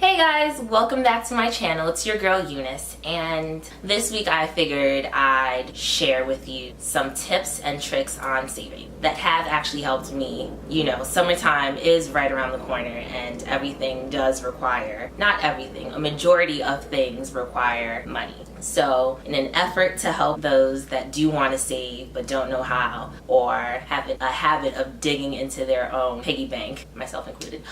Hey guys, welcome back to my channel. It's your girl Eunice, and this week I figured I'd share with you some tips and tricks on saving that have actually helped me. You know, summertime is right around the corner and everything does require, not everything, a majority of things require money. So in an effort to help those that do want to save but don't know how, or have a habit of digging into their own piggy bank, myself included,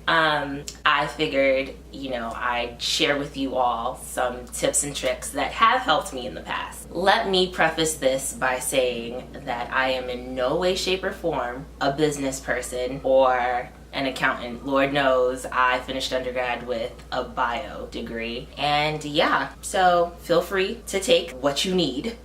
I figured, I'd share with you all some tips and tricks that have helped me in the past. Let me preface this by saying that I am in no way, shape, or form a business person or an accountant. Lord knows I finished undergrad with a bio degree. And yeah, so feel free to take what you need.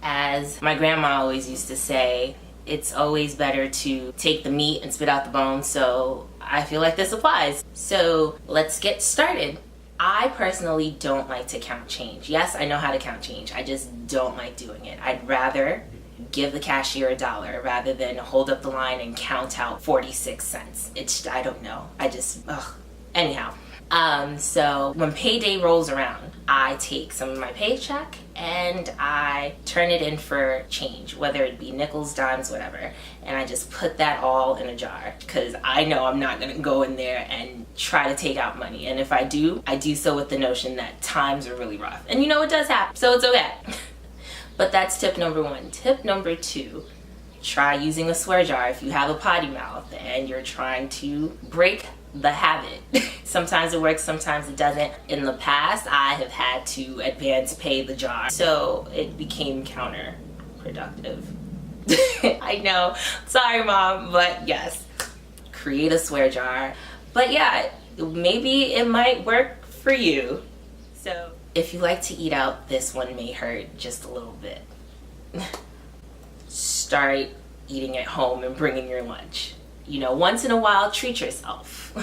As my grandma always used to say, it's always better to take the meat and spit out the bones, so I feel like this applies. So let's get started. I personally don't like to count change. Yes, I know how to count change. I just don't like doing it. I'd rather give the cashier $1 rather than hold up the line and count out 46 cents. I don't know. Anyhow. So when payday rolls around, I take some of my paycheck and I turn it in for change, whether it be nickels, dimes, whatever. And I just put that all in a jar because I know I'm not going to go in there and try to take out money. And if I do so with the notion that times are really rough. And it does happen, so it's okay. But that's tip number one. Tip number two, try using a swear jar if you have a potty mouth and you're trying to break the habit. Sometimes it works, sometimes it doesn't. In the past, I have had to advance pay the jar, so it became counterproductive. I know, sorry mom, but yes, create a swear jar. But yeah, maybe it might work for you. So if you like to eat out, this one may hurt just a little bit. Start eating at home and bringing your lunch. Once in a while, treat yourself.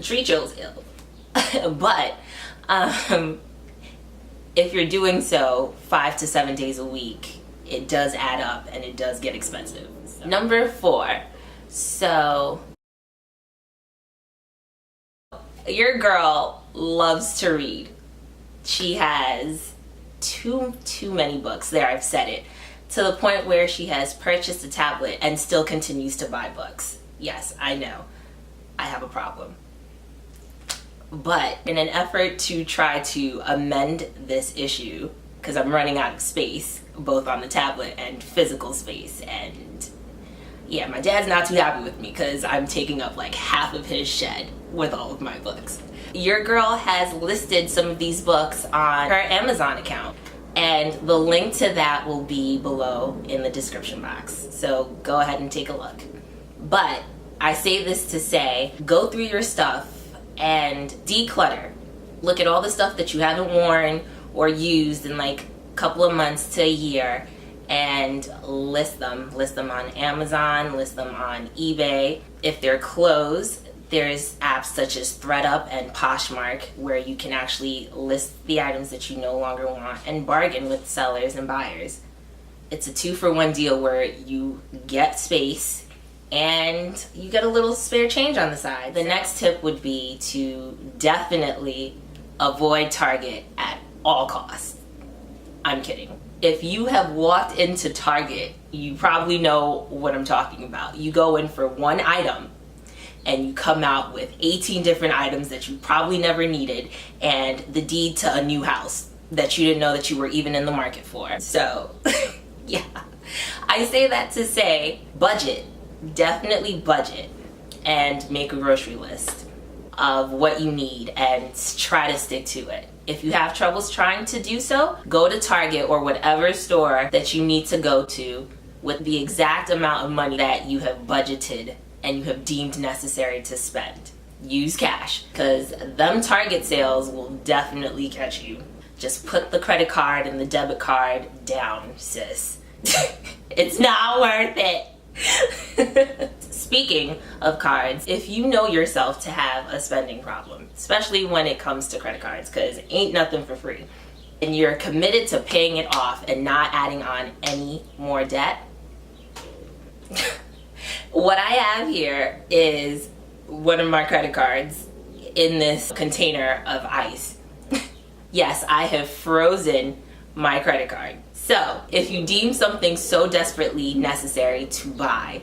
Treat yourself. But if you're doing so 5 to 7 days a week, it does add up and it does get expensive. So. Number 4. So your girl loves to read. She has too many books. There, I've said it. To the point where she has purchased a tablet and still continues to buy books. Yes, I know. I have a problem. But in an effort to try to amend this issue, because I'm running out of space, both on the tablet and physical space, and yeah, my dad's not too happy with me because I'm taking up like half of his shed with all of my books. Your girl has listed some of these books on her Amazon account, and the link to that will be below in the description box. So go ahead and take a look. But I say this to say, go through your stuff and declutter. Look at all the stuff that you haven't worn or used in like a couple of months to a year and list them. List them on Amazon, list them on eBay. If they're clothes, there's apps such as ThredUp and Poshmark where you can actually list the items that you no longer want and bargain with sellers and buyers. It's a 2-for-1 deal where you get space and you get a little spare change on the side. The next tip would be to definitely avoid Target at all costs. I'm kidding. If you have walked into Target, you probably know what I'm talking about. You go in for one item and you come out with 18 different items that you probably never needed and the deed to a new house that you didn't know that you were even in the market for. So, yeah. I say that to say, budget. Definitely budget and make a grocery list of what you need and try to stick to it. If you have troubles trying to do so, go to Target or whatever store that you need to go to with the exact amount of money that you have budgeted and you have deemed necessary to spend. Use cash, because them Target sales will definitely catch you. Just put the credit card and the debit card down, sis. It's not worth it. Speaking of cards, if you know yourself to have a spending problem, especially when it comes to credit cards, because ain't nothing for free, and you're committed to paying it off and not adding on any more debt, what I have here is one of my credit cards in this container of ice. Yes, I have frozen my credit card. So, if you deem something so desperately necessary to buy,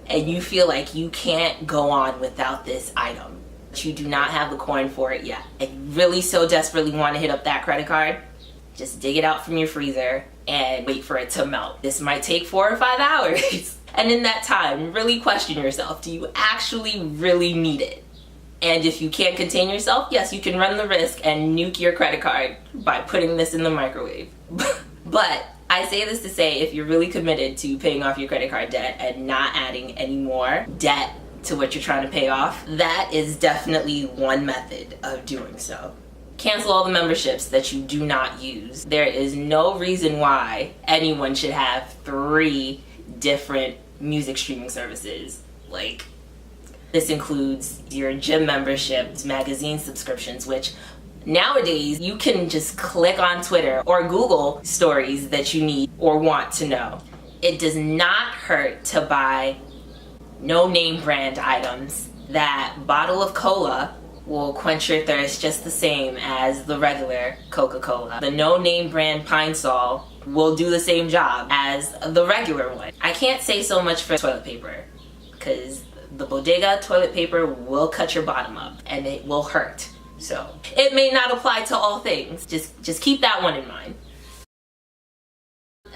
and you feel like you can't go on without this item, but you do not have the coin for it yet, and you really so desperately want to hit up that credit card, just dig it out from your freezer and wait for it to melt. This might take 4 or 5 hours. And in that time, really question yourself. Do you actually really need it? And if you can't contain yourself, yes, you can run the risk and nuke your credit card by putting this in the microwave. But I say this to say, if you're really committed to paying off your credit card debt and not adding any more debt to what you're trying to pay off, that is definitely one method of doing so. Cancel all the memberships that you do not use. There is no reason why anyone should have 3 different music streaming services. Like, this includes your gym memberships, magazine subscriptions, which nowadays you can just click on Twitter or Google stories that you need or want to know. It does not hurt to buy no-name brand items. That bottle of cola will quench your thirst just the same as the regular Coca-Cola. The no-name brand Pine Sol will do the same job as the regular one. I can't say so much for toilet paper, because the Bodega toilet paper will cut your bottom up and it will hurt. So it may not apply to all things. Just keep that one in mind.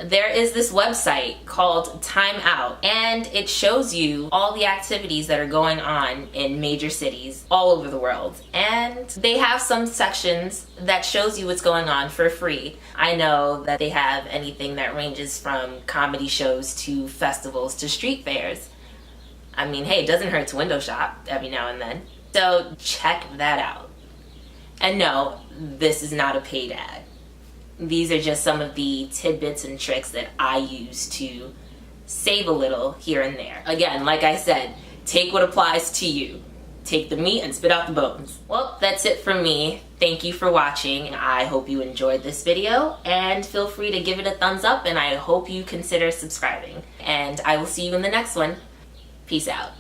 There is this website called Time Out, and it shows you all the activities that are going on in major cities all over the world. And they have some sections that shows you what's going on for free. I know that they have anything that ranges from comedy shows to festivals to street fairs. I mean, hey, it doesn't hurt to window shop every now and then. So check that out. And no, this is not a paid ad. These are just some of the tidbits and tricks that I use to save a little here and there. Again, like I said, take what applies to you. Take the meat and spit out the bones. Well, that's it from me. Thank you for watching. I hope you enjoyed this video, and feel free to give it a thumbs up, and I hope you consider subscribing. And I will see you in the next one. Peace out.